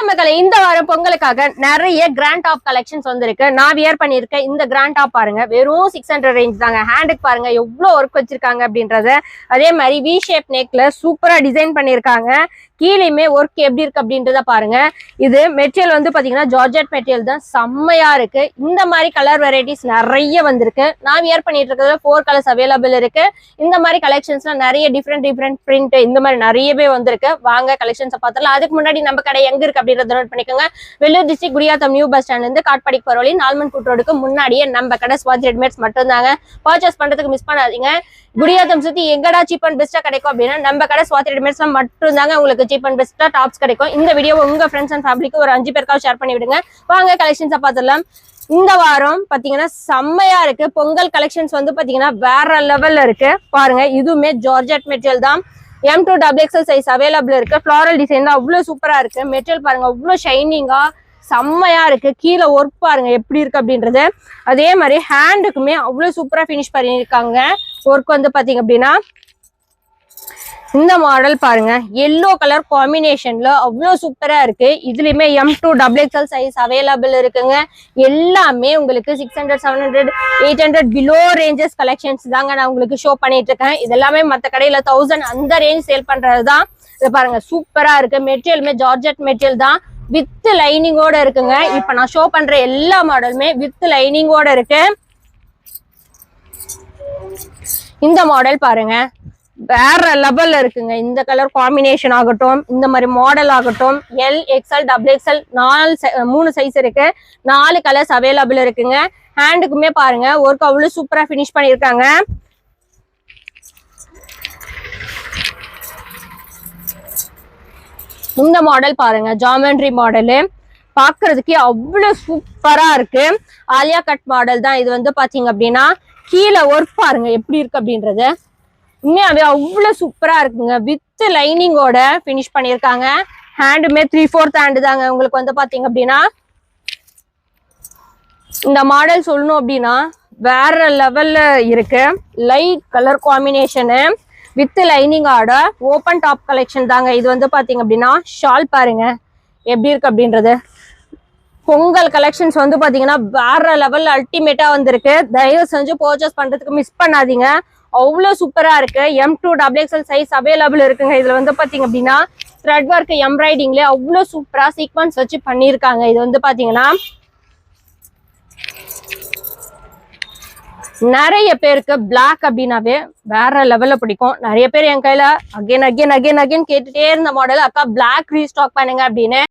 வணக்கம் மக்களை, இந்த வாரம் பொங்கலுக்காக நிறைய கிராண்ட் டாப் கலெக்ஷன்ஸ் வந்திருக்கு. நான் வியர் பண்ணிருக்கேன் இந்த கிராண்ட் டாப் பாருங்க, வெறும் 600 ரேஞ்ச் தாங்க. ஹேண்டுக்கு பாருங்க எவ்வளவு ஒர்க் வச்சிருக்காங்க அப்படின்றத. அதே மாதிரி வி ஷேப் நெக்ல சூப்பரா டிசைன் பண்ணிருக்காங்க. கீழேயுமே ஒர்க் எப்படி இருக்கு அப்படின்றத பாருங்க. இது மெட்டீரியல் வந்து பாத்தீங்கன்னா ஜார்ஜெட் மெட்டீரியல் தான், செம்மையா இருக்கு. இந்த மாதிரி கலர் வெரைட்டிஸ் நிறைய வந்திருக்கு. நான் வியர் பண்ணிட்டு இருக்கிறதுல 4 கலர்ஸ் அவைலபிள் இருக்கு. இந்த மாதிரி கலெக்ஷன்ஸ்ல நிறைய டிஃப்ரெண்ட் பிரிண்ட் இந்த மாதிரி நிறையவே வந்திருக்கு. வாங்க கலெக்ஷன்ஸ் பார்த்தலாம். அதுக்கு முன்னாடி நம்ம கடை எங்க இருக்கு அப்படின்றத நோட் பண்ணிக்கோங்க. Vellore district Gudiyatham new bus ஸ்டாண்ட்ல இருந்து காட்பாடிக்கு போற வழி நால்மன் கூட் ரோடுக்கு முன்னாடியே நம்ம கடை ஸ்வாதி ரெடிமேட்ஸ் மட்டும் தாங்க. பர்ச்சேஸ் பண்றதுக்கு மிஸ் பண்ணாதீங்க. குடியாத்தம் சுத்தி எங்கடா சீப் அண்ட் பெஸ்டா கிடைக்கும் அப்படின்னா நம்ம கடை ஸ்வாதி ரெடிமேட்ஸ்ல மட்டும் தாங்க உங்களுக்கு சீப் அண்ட் பெஸ்டா டாப்ஸ் கிடைக்கும். இந்த வீடியோ உங்க ஃப்ரெண்ட்ஸ் அண்ட் ஃபேமிலிக்கு ஒரு 5 பேருக்காக ஷேர் பண்ணி விடுங்க. வாங்க கலெக்ஷன்ஸை பார்த்துடலாம். இந்த வாரம் பாத்தீங்கன்னா செம்மையா இருக்கு. பொங்கல் கலெக்ஷன்ஸ் வந்து பாத்தீங்கன்னா வேற லெவல்ல இருக்கு. பாருங்க, இதுவுமே ஜார்ஜெட் மெட்டீரியல் தான். M2 XXL சைஸ் அவைலபிள் இருக்கு. ஃபிளாரல் டிசைன் தான், அவ்வளவு சூப்பரா இருக்கு. மெட்டீரியல் பாருங்க அவ்வளவு ஷைனிங்கா செம்மையா இருக்கு. கீழே ஒர்க் பாருங்க எப்படி இருக்கு அப்படின்றது. அதே மாதிரி ஹேண்டுக்குமே அவ்வளவு சூப்பரா பினிஷ் பண்ணிருக்காங்க. ஒர்க் வந்து பாத்தீங்க அப்படின்னா இந்த மாடல் பாருங்க, எல்லோ கலர் காம்பினேஷன்ல அவ்வளவு சூப்பரா இருக்கு. இதுலயுமே M2 XXL சைஸ் அவைலபிள் இருக்குங்க. எல்லாமே உங்களுக்கு 600, 700, 800 பிலோ ரேஞ்சஸ் கலெக்ஷன்ஸ் தாங்க நான் உங்களுக்கு ஷோ பண்ணிட்டு இருக்கேன். இது எல்லாமே மற்ற கடையில 1000 அந்த ரேஞ்ச் சேல் பண்றதுதான். இது பாருங்க சூப்பரா இருக்கு. மெட்டீரியலுமே ஜார்ஜெட் மெட்டீரியல் தான், வித் லைனிங்கோட இருக்குங்க. இப்ப நான் ஷோ பண்ற எல்லா மாடலுமே வித் லைனிங்கோட இருக்கு. இந்த மாடல் பாருங்க வேற லெவல்ல இருக்குங்க. இந்த கலர் காம்பினேஷன் ஆகட்டும், இந்த மாதிரி மாடல் ஆகட்டும், L, XL, XXL 3 சைஸ் இருக்கு. 4 கலர்ஸ் அவைலபிள் இருக்குங்க. ஹேண்டுக்குமே பாருங்க ஒர்க் அவ்வளவு சூப்பரா பினிஷ் பண்ணிருக்காங்க. இந்த மாடல் பாருங்க, ஜாமெண்ட்ரி மாடலு பாக்குறதுக்கு அவ்வளவு சூப்பரா இருக்கு. ஆலியா கட் மாடல் தான் இது. வந்து பாத்தீங்க அப்படின்னா கீழே ஒர்க் பாருங்க எப்படி இருக்கு அப்படின்றது. உண்மையாவே அவ்வளவு சூப்பரா இருக்குங்க. வித் லைனிங்கோட பினிஷ் பண்ணிருக்காங்க. ஹேண்டுமே 3/4 ஹேண்டு தாங்க. உங்களுக்கு வந்து பாத்தீங்க அப்படின்னா இந்த மாடல் சொல்லணும் அப்படின்னா வேற லெவல்ல இருக்கு. லைட் கலர் காம்பினேஷனு வித் லைனிங்கோட ஓப்பன் டாப் கலெக்ஷன் தாங்க. இது வந்து பாத்தீங்க அப்படின்னா ஷால் பாருங்க எப்படி இருக்கு அப்படின்றது. பொங்கல் கலெக்ஷன்ஸ் வந்து பாத்தீங்கன்னா வேற லெவல்ல அல்டிமேட்டா வந்திருக்கு. தயவு செஞ்சு பர்ச்சேஸ் பண்றதுக்கு மிஸ் பண்ணாதீங்க. அவ்வளவு சூப்பரா இருக்கு. M2 XXL சைஸ் அவைலபிள் இருக்குங்க. இதுல வந்து பாத்தீங்க அப்படின்னா த்ரெட் ஒர்க் எம்ப்ராய்டிங்ல அவ்வளவு சூப்பரா சீக்வன்ஸ் வச்சு பண்ணிருக்காங்க. இது வந்து பாத்தீங்கன்னா நிறைய பேருக்கு பிளாக் அப்படின்னாவே வேற லெவல்ல பிடிக்கும். நிறைய பேர் என் கையில அகைன் கேட்டுட்டே இருந்த மாடல், அக்கா பிளாக் ரீஸ்டாக் பண்ணுங்க அப்படின்னு.